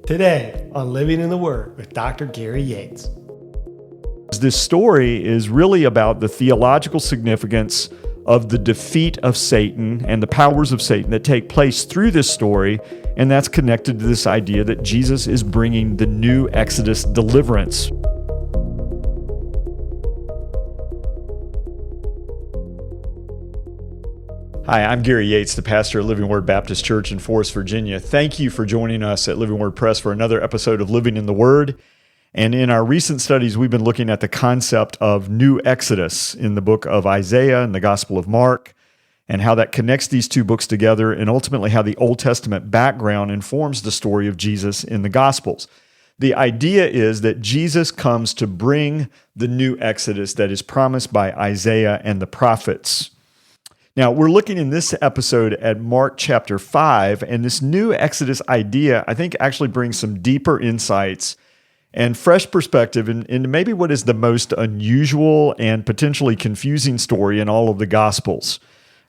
Today on Living in the Word with Dr. Gary Yates. This story is really about the theological significance of the defeat of Satan and the powers of Satan that take place through this story, and that's connected to this idea that Jesus is bringing the new Exodus deliverance. Hi, I'm Gary Yates, the pastor at Living Word Baptist Church in Forest, Virginia. Thank you for joining us at Living Word Press for another episode of Living in the Word. And in our recent studies, we've been looking at the concept of new Exodus in the book of Isaiah and the Gospel of Mark, and how that connects these two books together, and ultimately how the Old Testament background informs the story of Jesus in the Gospels. The idea is that Jesus comes to bring the new Exodus that is promised by Isaiah and the prophets. Now, we're looking in this episode at Mark chapter 5, and this new Exodus idea, I think, actually brings some deeper insights and fresh perspective into maybe what is the most unusual and potentially confusing story in all of the Gospels.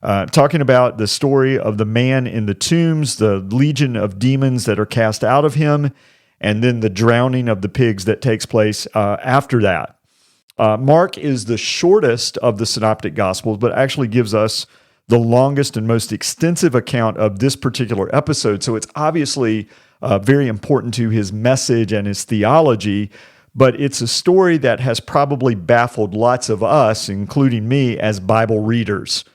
Talking about the story of the man in the tombs, the legion of demons that are cast out of him, and then the drowning of the pigs that takes place after that. Mark is the shortest of the synoptic Gospels, but actually gives us the longest and most extensive account of this particular episode. So it's obviously very important to his message and his theology, but it's a story that has probably baffled lots of us, including me, as Bible readers.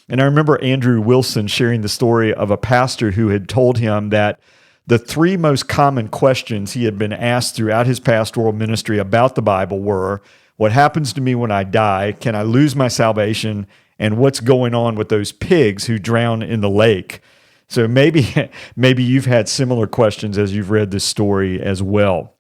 And I remember Andrew Wilson sharing the story of a pastor who had told him that the three most common questions he had been asked throughout his pastoral ministry about the Bible were, what happens to me when I die? Can I lose my salvation? And what's going on with those pigs who drown in the lake? So maybe you've had similar questions as you've read this story as well.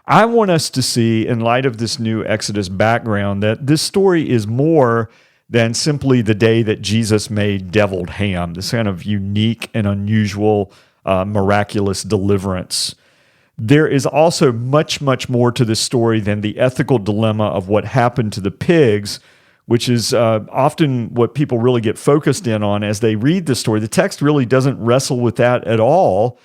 I want us to see, in light of this new Exodus background, that this story is more than simply the day that Jesus made deviled ham, this kind of unique and unusual, miraculous deliverance. There is also much, much more to this story than the ethical dilemma of what happened to the pigs, which is often what people really get focused in on as they read the story. The text really doesn't wrestle with that at all,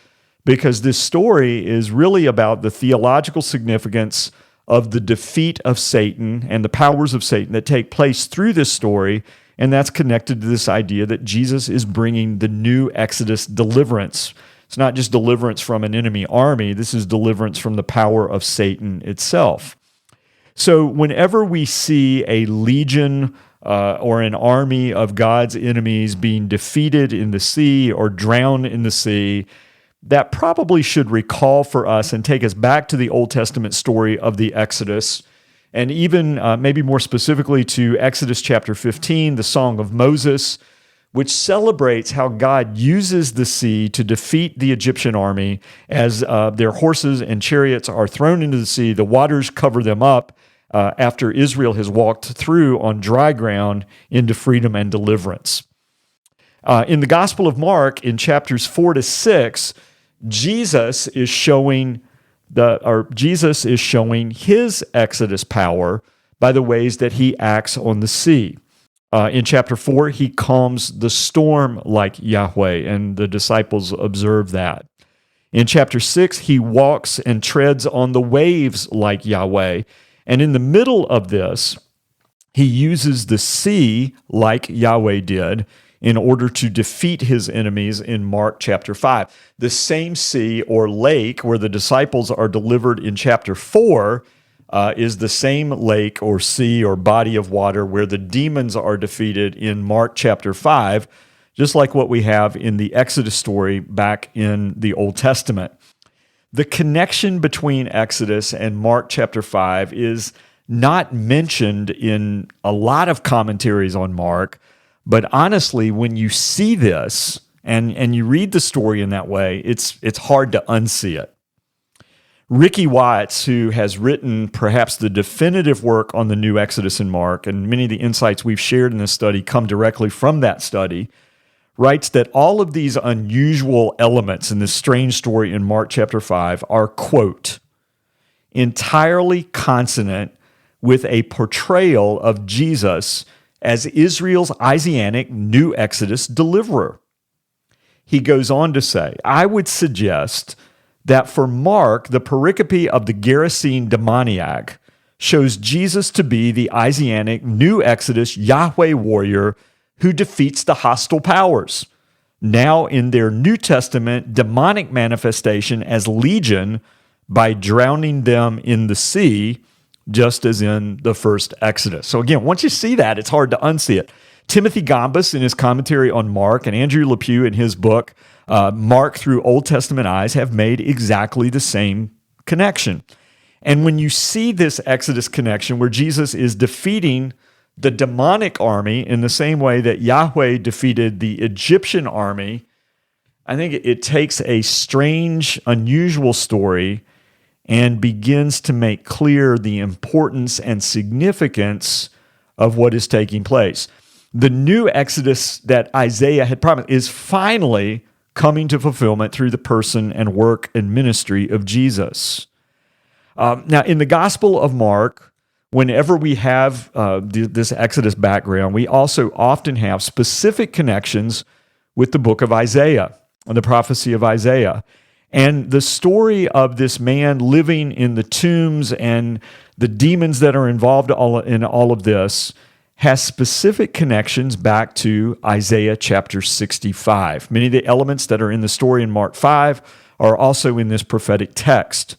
because this story is really about the theological significance of the defeat of Satan and the powers of Satan that take place through this story, and that's connected to this idea that Jesus is bringing the new Exodus deliverance. It's not just deliverance from an enemy army. This is deliverance from the power of Satan itself. So whenever we see a legion or an army of God's enemies being defeated in the sea or drowned in the sea, that probably should recall for us and take us back to the Old Testament story of the Exodus, and even maybe more specifically to Exodus chapter 15, the Song of Moses, which celebrates how God uses the sea to defeat the Egyptian army as their horses and chariots are thrown into the sea. The waters cover them up after Israel has walked through on dry ground into freedom and deliverance. In the Gospel of Mark, in chapters 4 to 6, Jesus is showing his Exodus power by the ways that he acts on the sea. In chapter 4, he calms the storm like Yahweh, and the disciples observe that. In chapter 6, he walks and treads on the waves like Yahweh. And in the middle of this, he uses the sea like Yahweh did in order to defeat his enemies in Mark chapter 5. The same sea or lake where the disciples are delivered in chapter 4 is the same lake or sea or body of water where the demons are defeated in Mark chapter 5, just like what we have in the Exodus story back in the Old Testament. The connection between Exodus and Mark chapter 5 is not mentioned in a lot of commentaries on Mark, but honestly, when you see this and you read the story in that way, it's hard to unsee it. Ricky Watts, who has written perhaps the definitive work on the new Exodus in Mark, and many of the insights we've shared in this study come directly from that study, writes that all of these unusual elements in this strange story in Mark chapter 5 are, quote, entirely consonant with a portrayal of Jesus as Israel's Isaianic New Exodus deliverer. He goes on to say, I would suggest that for Mark, the pericope of the Gerasene demoniac shows Jesus to be the Isaianic New Exodus Yahweh warrior who defeats the hostile powers, now in their New Testament demonic manifestation as legion by drowning them in the sea, just as in the first Exodus. So again, once you see that, it's hard to unsee it. Timothy Gombas in his commentary on Mark and Andrew LePew in his book, Mark Through Old Testament Eyes, have made exactly the same connection. And when you see this Exodus connection where Jesus is defeating the demonic army in the same way that Yahweh defeated the Egyptian army, I think it takes a strange, unusual story and begins to make clear the importance and significance of what is taking place. The new Exodus that Isaiah had promised is finally coming to fulfillment through the person and work and ministry of Jesus. Now, in the Gospel of Mark, whenever we have this Exodus background, we also often have specific connections with the book of Isaiah, and the prophecy of Isaiah. And the story of this man living in the tombs and the demons that are involved in all of this has specific connections back to Isaiah chapter 65. Many of the elements that are in the story in Mark 5 are also in this prophetic text.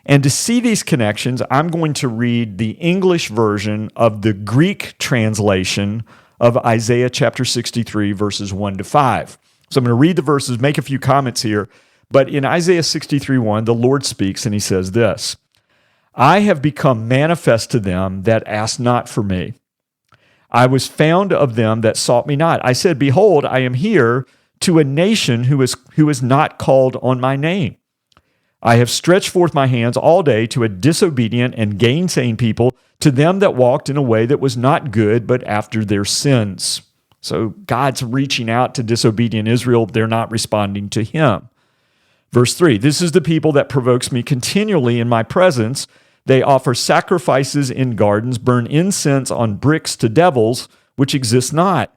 And to see these connections, I'm going to read the English version of the Greek translation of Isaiah chapter 63, verses 1 to 5. So I'm going to read the verses, make a few comments here. But in Isaiah 63:1, the Lord speaks, and he says this, I have become manifest to them that asked not for me. I was found of them that sought me not. I said, behold, I am here to a nation who is not called on my name. I have stretched forth my hands all day to a disobedient and gainsaying people, to them that walked in a way that was not good, but after their sins. So God's reaching out to disobedient Israel. They're not responding to him. Verse 3, this is the people that provokes me continually in my presence. They offer sacrifices in gardens, burn incense on bricks to devils, which exist not.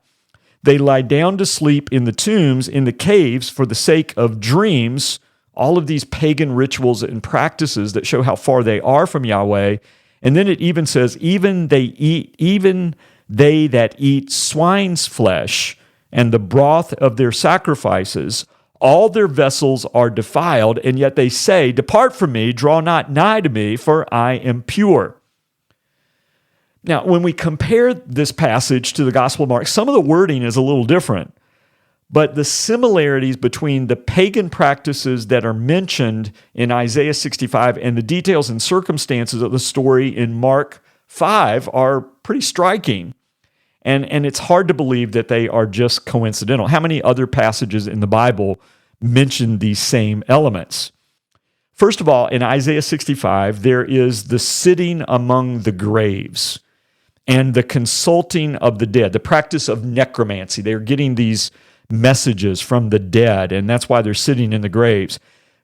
They lie down to sleep in the tombs, in the caves, for the sake of dreams. All of these pagan rituals and practices that show how far they are from Yahweh. And then it even says, even they that eat swine's flesh and the broth of their sacrifices, all their vessels are defiled, and yet they say, depart from me, draw not nigh to me, for I am pure. Now, when we compare this passage to the Gospel of Mark, some of the wording is a little different, but the similarities between the pagan practices that are mentioned in Isaiah 65 and the details and circumstances of the story in Mark 5 are pretty striking. And it's hard to believe that they are just coincidental. How many other passages in the Bible mention these same elements? First of all, in Isaiah 65, there is the sitting among the graves and the consulting of the dead, the practice of necromancy. They're getting these messages from the dead, and that's why they're sitting in the graves.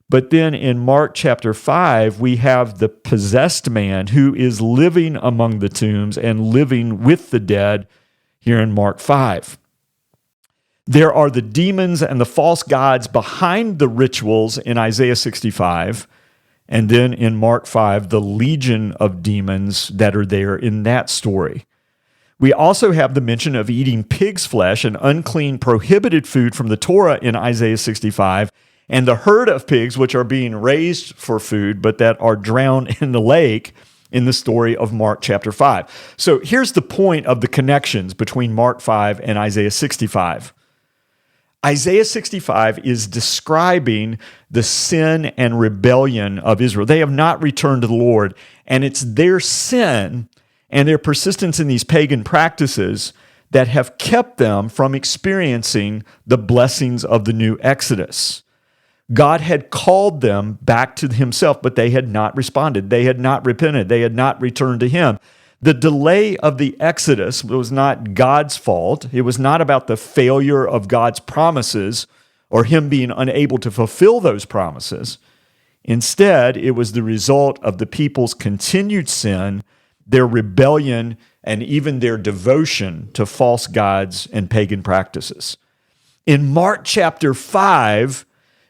But then in Mark chapter 5, we have the possessed man who is living among the tombs and living with the dead here in Mark 5. There are the demons and the false gods behind the rituals in Isaiah 65, and then in Mark 5, the legion of demons that are there in that story. We also have the mention of eating pig's flesh, an unclean, prohibited food from the Torah in Isaiah 65, and the herd of pigs which are being raised for food, but that are drowned in the lake in the story of Mark chapter 5. So here's the point of the connections between Mark 5 and Isaiah 65. Isaiah 65 is describing the sin and rebellion of Israel. They have not returned to the Lord, and it's their sin and their persistence in these pagan practices that have kept them from experiencing the blessings of the new Exodus. God had called them back to himself, but they had not responded. They had not repented. They had not returned to him. The delay of the Exodus was not God's fault. It was not about the failure of God's promises or him being unable to fulfill those promises. Instead, it was the result of the people's continued sin, their rebellion, and even their devotion to false gods and pagan practices. In Mark chapter 5,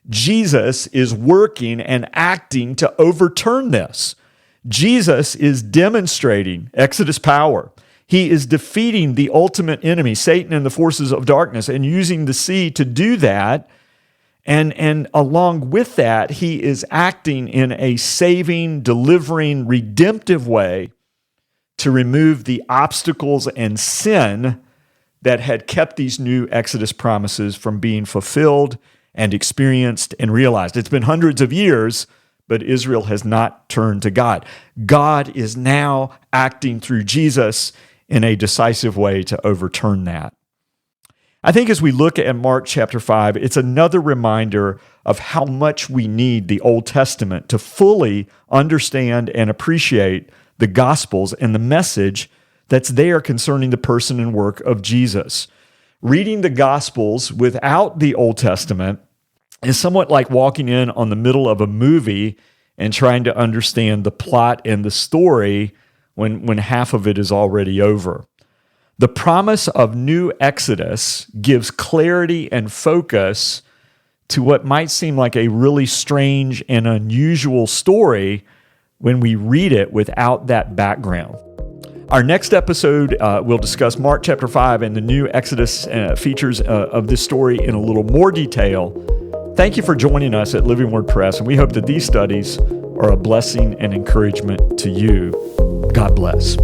Jesus is working and acting to overturn this. Jesus is demonstrating Exodus power. He is defeating the ultimate enemy, Satan and the forces of darkness, and using the sea to do that. And along with that, he is acting in a saving, delivering, redemptive way to remove the obstacles and sin that had kept these new Exodus promises from being fulfilled and experienced and realized. It's been hundreds of years, but Israel has not turned to God. God is now acting through Jesus in a decisive way to overturn that. I think as we look at Mark chapter 5, it's another reminder of how much we need the Old Testament to fully understand and appreciate the Gospels and the message that's there concerning the person and work of Jesus. Reading the Gospels without the Old Testament is somewhat like walking in on the middle of a movie and trying to understand the plot and the story when half of it is already over. The promise of new Exodus gives clarity and focus to what might seem like a really strange and unusual story when we read it without that background. Our next episode will discuss Mark chapter 5 and the new Exodus features of this story in a little more detail. Thank you for joining us at Living Word Press, and we hope that these studies are a blessing and encouragement to you. God bless.